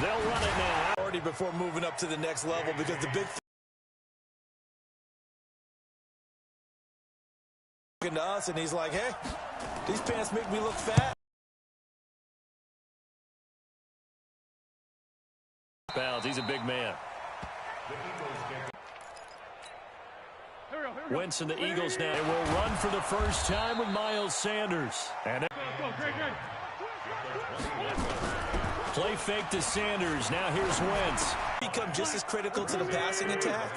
They'll run it now. Already before moving up to the next level, because the big thing to us, and he's like, hey, these pants make me look fat. Pounds. He's a big man. Wentz and the Eagles now. They will run for the first time with Miles Sanders. And play fake to Sanders. Now here's Wentz. Become just as critical to the passing attack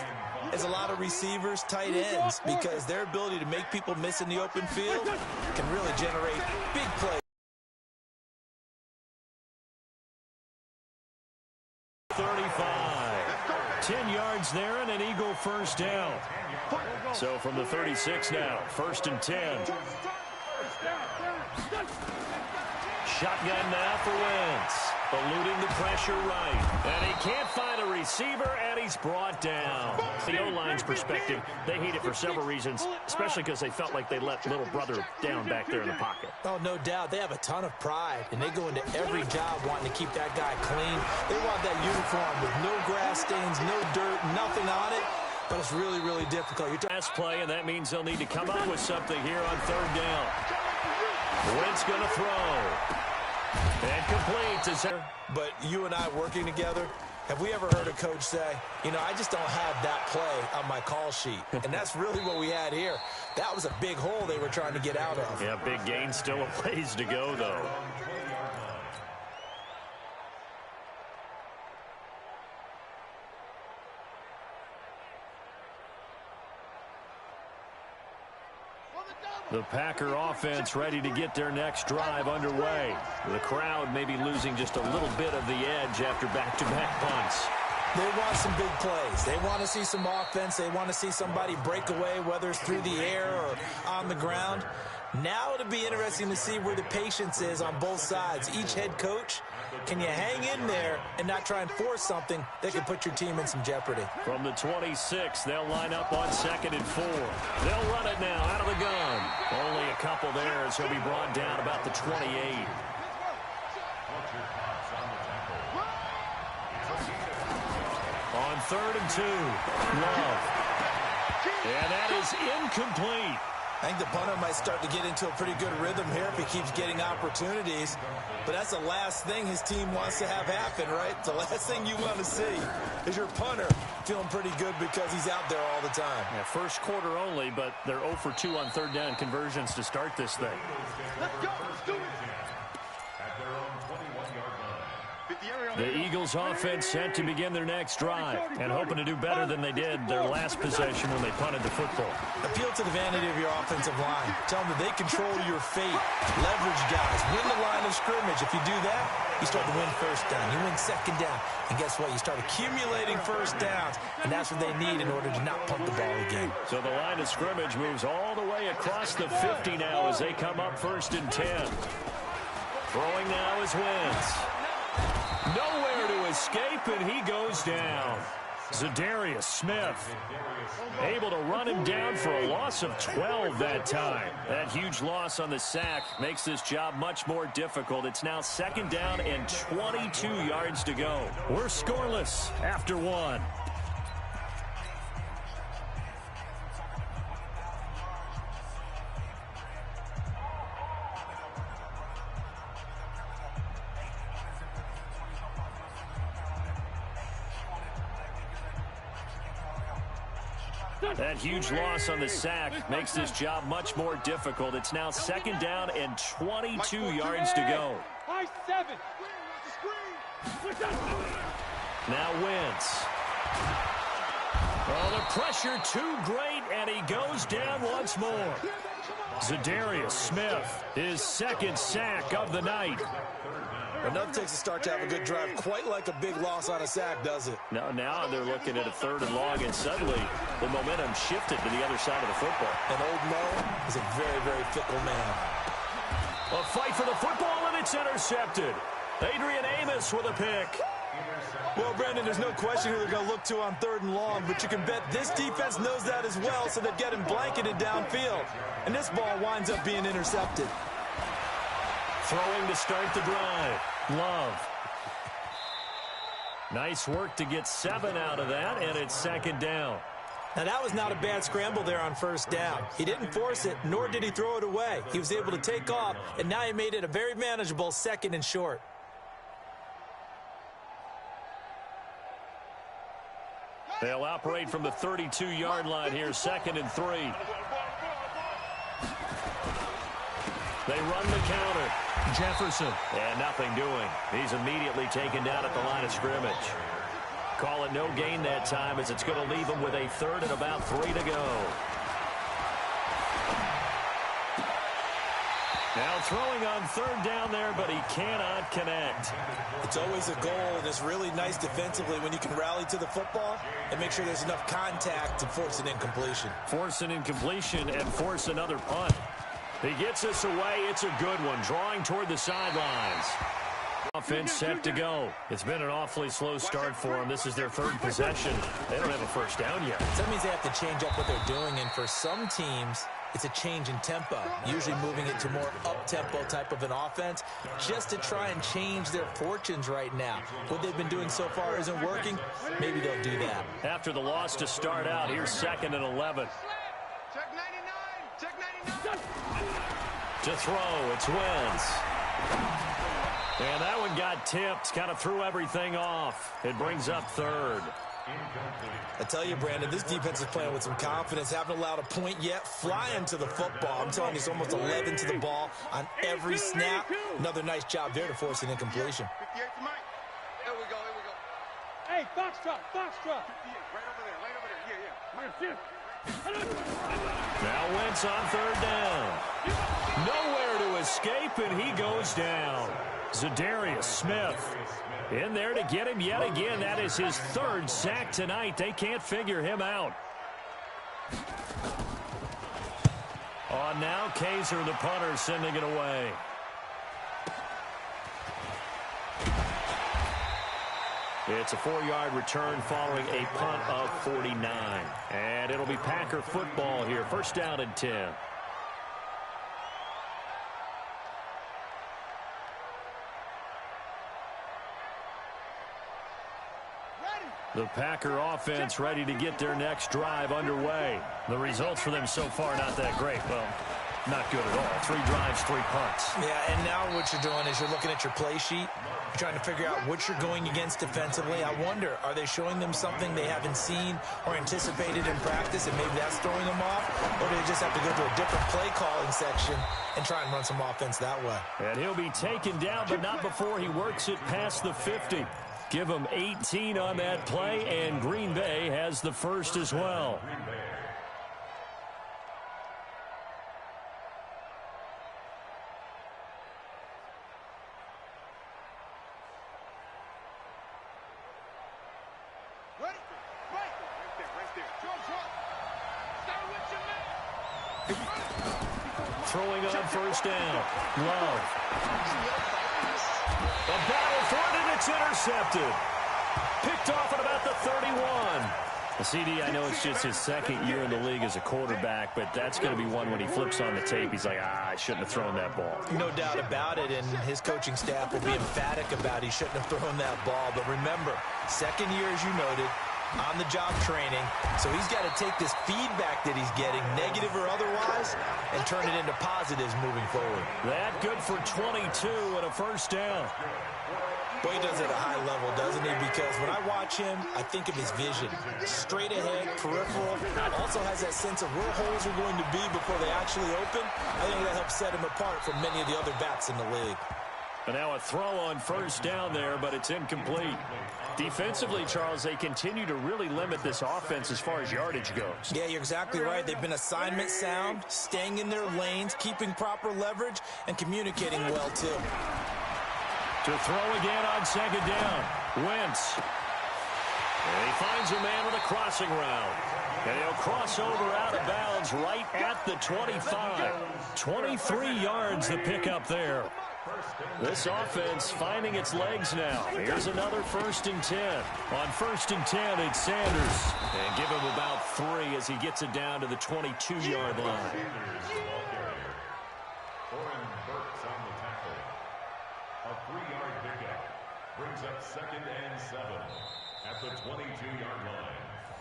as a lot of receivers, tight ends, because their ability to make people miss in the open field can really generate big plays. 10 yards there and an Eagle first down. So from the 36 now, 1st and 10. Shotgun now for Wentz. Eluding the pressure right. And he can't find a receiver, and he's brought down. The O-line's perspective, they hate it for several reasons, especially because they felt like they let little brother down back there in the pocket. Oh, no doubt. They have a ton of pride, and they go into every job wanting to keep that guy clean. They want that uniform with no grass stains, no dirt, nothing on it. But it's really, really difficult. Last play, and that means they'll need to come up with something here on 3rd down. Wentz going to throw. And complete. But you and I working together, have we ever heard a coach say, you know, I just don't have that play on my call sheet? And that's really what we had here. That was a big hole they were trying to get out of. Yeah, big gain. Still a ways to go, though. The Packer offense ready to get their next drive underway. The crowd may be losing just a little bit of the edge after back-to-back punts. They want some big plays. They want to see some offense. They want to see somebody break away, whether it's through the air or on the ground. Now it'll be interesting to see where the patience is on both sides. Each head coach, can you hang in there and not try and force something that could put your team in some jeopardy? From the 26, they'll line up on 2nd and 4. They'll run it now out of the gun. Only a couple there, so he'll be brought down about the 28. On 3rd and 2, Love. And that is incomplete. I think the punter might start to get into a pretty good rhythm here if he keeps getting opportunities. But that's the last thing his team wants to have happen, right? The last thing you want to see is your punter feeling pretty good because he's out there all the time. Yeah, first quarter only, but they're 0 for 2 on 3rd down conversions to start this thing. Let's go. Let's do it. The Eagles offense set to begin their next drive and hoping to do better than they did their last possession when they punted the football. Appeal to the vanity of your offensive line. Tell them that they control your fate. Leverage guys. Win the line of scrimmage. If you do that, you start to win 1st down. You win 2nd down. And guess what? You start accumulating 1st downs. And that's what they need in order to not punt the ball again. So the line of scrimmage moves all the way across the 50 now as they come up 1st and 10. Throwing now is Wentz. Nowhere to escape, and he goes down. Za'Darius Smith able to run him down for a loss of 12 that time. That huge loss on the sack makes this job much more difficult. It's now 2nd down and 22 yards to go. We're scoreless after 1. That huge loss on the sack makes this job much more difficult. It's now 2nd down and 22 yards to go. Now Wentz. Oh, the pressure too great, and he goes down once more. Za'Darius Smith, his 2nd sack of the night. Enough takes a start to have a good drive, quite like a big loss on a sack, does it? No, now they're looking at a 3rd and long, and suddenly the momentum shifted to the other side of the football. And old Mo is a very, very fickle man. A fight for the football, and it's intercepted. Adrian Amos with a pick. Well, Brandon, there's no question who they're going to look to on 3rd and long, but you can bet this defense knows that as well, so they're getting blanketed downfield. And this ball winds up being intercepted. Throwing to start the drive. Love. Nice work to get 7 out of that, and it's second down. Now, that was not a bad scramble there on first down. He didn't force it, nor did he throw it away. He was able to take off, and now he made it a very manageable second and short. They'll operate from the 32-yard line here, 2nd and 3. They run the counter. Jefferson. And nothing doing. He's immediately taken down at the line of scrimmage. Call it no gain that time as it's going to leave him with a 3rd and about 3 to go. Now throwing on 3rd down there, but he cannot connect. It's always a goal, and it's really nice defensively when you can rally to the football and make sure there's enough contact to force an incompletion. Force an incompletion and force another punt. He gets us away. It's a good one, drawing toward the sidelines. Offense set to go. It's been an awfully slow start for them. This is their 3rd possession. They don't have a first down yet. So that means they have to change up what they're doing, and for some teams, it's a change in tempo, usually moving it to more up-tempo type of an offense just to try and change their fortunes right now. What they've been doing so far isn't working. Maybe they'll do that. After the loss to start out, here's 2nd and 11. Check 99. Check 99. To throw, it's Wentz. And that one got tipped, kind of threw everything off. It brings up 3rd. I tell you, Brandon, this defense is playing with some confidence. Haven't allowed a point yet. Flying to the football. I'm telling you, it's almost 11 to the ball on every snap. Another nice job there to force an incompletion. 58 to Mike. There we go. Here we go. Hey, Foxtrot. 58. Right over there. Yeah. Now Wentz on 3rd down. Nowhere to escape, and he goes down. Za'Darius Smith in there to get him yet again. That is his 3rd sack tonight. They can't figure him out. On now, Kaiser, the punter, sending it away. It's a 4-yard return following a punt of 49. And it'll be Packer football here. First down and 10. The Packer offense ready to get their next drive underway. The results for them so far not that great. Well, not good at all. 3 drives, 3 punts. Yeah, and now what you're doing is you're looking at your play sheet. You're trying to figure out what you're going against defensively. I wonder, are they showing them something they haven't seen or anticipated in practice, and maybe that's throwing them off? Or do they just have to go to a different play calling section and try and run some offense that way? And he'll be taken down, but not before he works it past the 50. Give him 18 on that play, and Green Bay has the first as well. Ready? Right there. Drop. Stay with your man. Throwing on first down. Love. A battle for it, and it's intercepted. Picked off at about the 31. The CD, I know it's just his 2nd year in the league as a quarterback, but that's going to be one when he flips on the tape. He's like, I shouldn't have thrown that ball. No doubt about it, and his coaching staff will be emphatic about he shouldn't have thrown that ball. But remember, 2nd year, as you noted, on-the-job training. So he's got to take this feedback that he's getting, negative or otherwise, and turn it into positives moving forward. That good for 22 and a first down. Boy, he does it at a high level, doesn't he? Because when I watch him, I think of his vision. Straight ahead, peripheral. Also has that sense of where holes are going to be before they actually open. I think that helps set him apart from many of the other backs in the league. And now a throw on first down there, but it's incomplete. Defensively, Charles, they continue to really limit this offense as far as yardage goes. Yeah, you're exactly right. They've been assignment sound, staying in their lanes, keeping proper leverage, and communicating well, too. To throw again on second down. Wentz. And he finds a man with a crossing route. And he'll cross over out of bounds right at the 25. 23 yards the pickup there. This offense finding its legs now. Here's another 1st and 10. On 1st and 10, it's Sanders. And give him about 3 as he gets it down to the 22-yard line. brings up 2nd and 7 at the 22-yard line.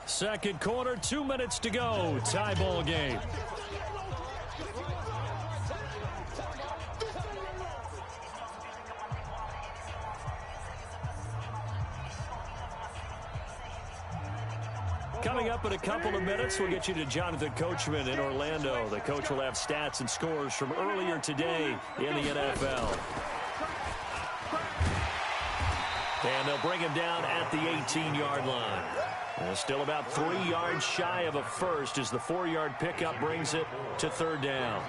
Second quarter, 2 minutes to go. Tie ball game. Coming up in a couple of minutes, we'll get you to Jonathan Coachman in Orlando. The coach will have stats and scores from earlier today in the NFL. And they'll bring him down at the 18-yard line. And still about 3 yards shy of a first as the 4-yard pickup brings it to third down.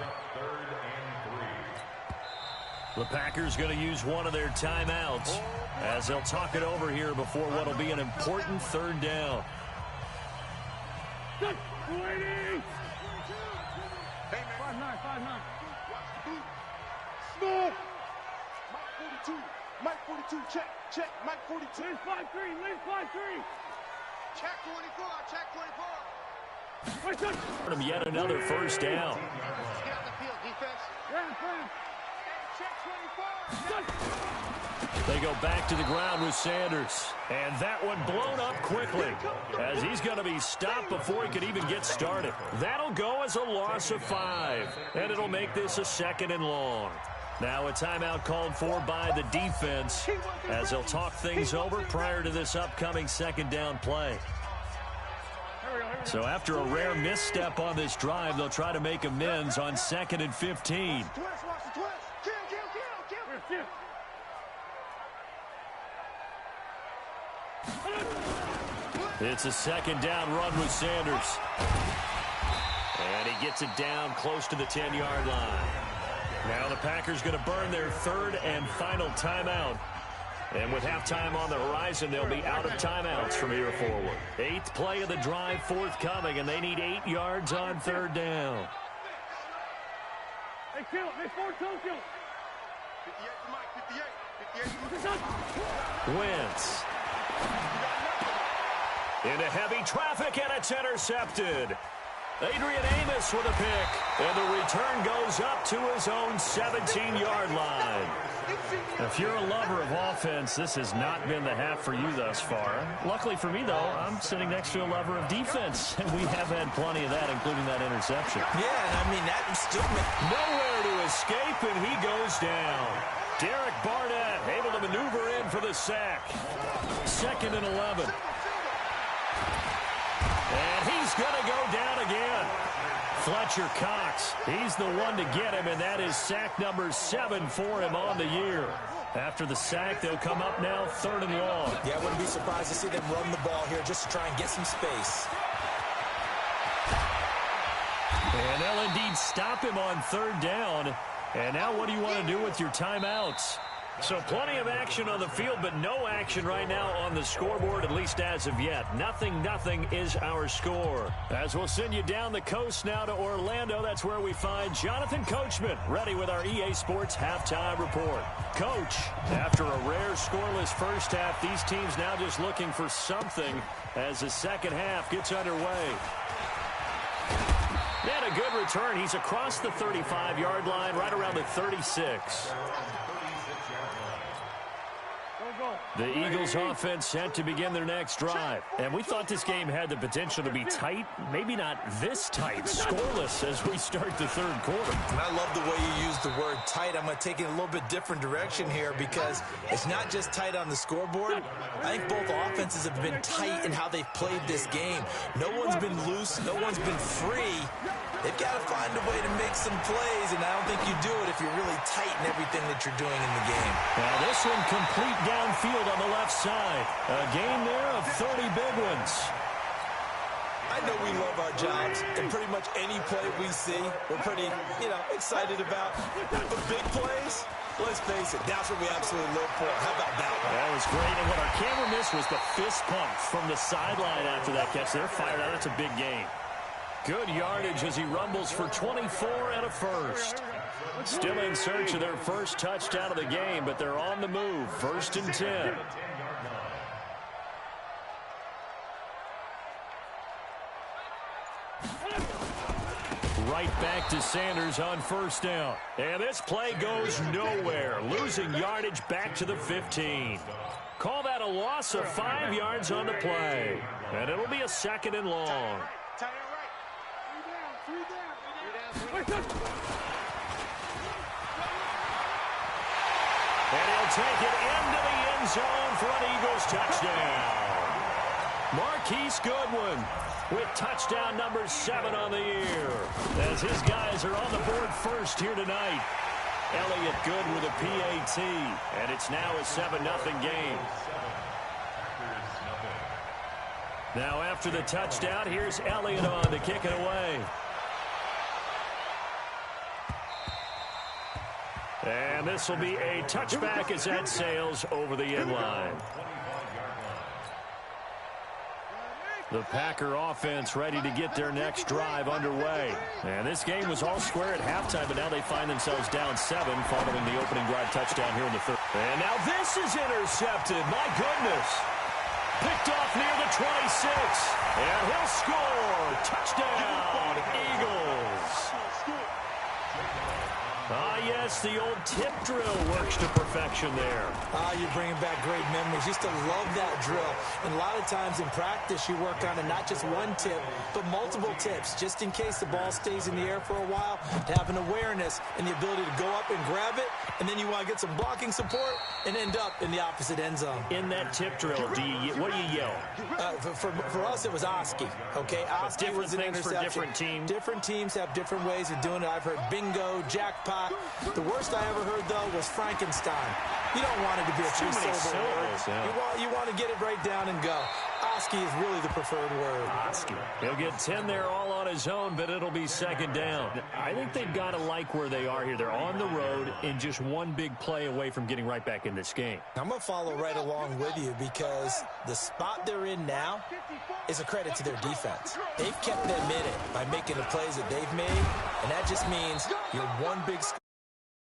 The Packers going to use one of their timeouts as they'll talk it over here before what will be an important third down. Hey, man. 5'9". Small. Mike 42. Check. Mike 42. Lane 5'3". Check 24. Yet another first down. Get out the field, defense. Hey, check 24. They go back to the ground with Sanders. And that one blown up quickly as he's going to be stopped before he could even get started. That'll go as a loss of 5. And it'll make this a 2nd and long. Now a timeout called for by the defense as they'll talk things over prior to this upcoming 2nd down play. So after a rare misstep on this drive, they'll try to make amends on 2nd and 15. It's a 2nd down run with Sanders. And he gets it down close to the 10-yard line. Now the Packers going to burn their 3rd and final timeout. And with halftime on the horizon, they'll be out of timeouts from here forward. 8th play of the drive forthcoming, and they need 8 yards on 3rd down. Hey, kill it. Hey, 4-2, kill it. 58 to Mike, 58. Wentz. Into heavy traffic, and it's intercepted. Adrian Amos with a pick, and the return goes up to his own 17-yard line. If you're a lover of offense, this has not been the half for you thus far. Luckily for me, though, I'm sitting next to a lover of defense, and we have had plenty of that, including that interception. Yeah, and I mean, that still nowhere to escape, and he goes down. Derek Barnett able to maneuver in for the sack. 2nd and 11. And he's going to go down again. Fletcher Cox, he's the one to get him, and that is sack number 7 for him on the year. After the sack, they'll come up now 3rd and long. Yeah, I wouldn't be surprised to see them run the ball here just to try and get some space. And they'll indeed stop him on 3rd down. And now what do you want to do with your timeouts? So plenty of action on the field, but no action right now on the scoreboard, at least as of yet. 0-0 is our score. As we'll send you down the coast now to Orlando, that's where we find Jonathan Coachman, ready with our EA Sports halftime report. Coach, after a rare scoreless first half, these teams now just looking for something as the second half gets underway. And a good return. He's across the 35-yard line, right around the 36. The Eagles offense set to begin their next drive. And we thought this game had the potential to be tight, maybe not this tight, scoreless as we start the 3rd quarter. And I love the way you use the word tight. I'm going to take it a little bit different direction here because it's not just tight on the scoreboard. I think both offenses have been tight in how they've played this game. No one's been loose. No one's been free. They've got to find a way to make some plays, and I don't think you do it if you're really tight in everything that you're doing in the game. Now this one complete downfield on the left side. A gain there of 30 big ones. I know we love our jobs, and pretty much any play we see, we're pretty, excited about. But big plays, let's face it, that's what we absolutely live for. How about that one? That was great, and what our camera missed was the fist pump from the sideline after that catch. They're fired out. That's a big gain. Good yardage as he rumbles for 24 and a first. Still in search of their first touchdown of the game, but they're on the move. 1st and 10. Right back to Sanders on 1st down. And this play goes nowhere. Losing yardage back to the 15. call that a loss of 5 yards on the play. And it'll be a 2nd and long. Tight end right. 3 down. And he'll take it into the end zone for an Eagles touchdown. Marquise Goodwin with touchdown number 7 on the year, as his guys are on the board first here tonight. Elliott Good with a PAT, and it's now a 7-0 game. Now after the touchdown, here's Elliott on to kick it away. And this will be a touchback as that sails over the end line. The Packer offense ready to get their next drive underway. And this game was all square at halftime, but now they find themselves down 7 following the opening drive touchdown here in the 3rd. And now this is intercepted. My goodness. Picked off near the 26. And he'll score. Touchdown, Eagles. Yes, the old tip drill works to perfection there. You're bringing back great memories. Used to love that drill. And a lot of times in practice, you work on it, not just one tip, but multiple tips, just in case the ball stays in the air for a while, to have an awareness and the ability to go up and grab it, and then you want to get some blocking support and end up in the opposite end zone. In that tip drill, what do you yell? For us, it was Oski. Okay, Oski was an interception. For different teams. Different teams have different ways of doing it. I've heard bingo, jackpot. The worst I ever heard, though, was Frankenstein. You don't want it to be a three-syllable word. Yeah. You want to get it right down and go. Oski is really the preferred word. Oski. He'll get 10 there all on his own, but it'll be 2nd down. I think they've got to like where they are here. They're on the road and just one big play away from getting right back in this game. I'm going to follow right along with you because the spot they're in now is a credit to their defense. They've kept them in it by making the plays that they've made, and that just means you're one big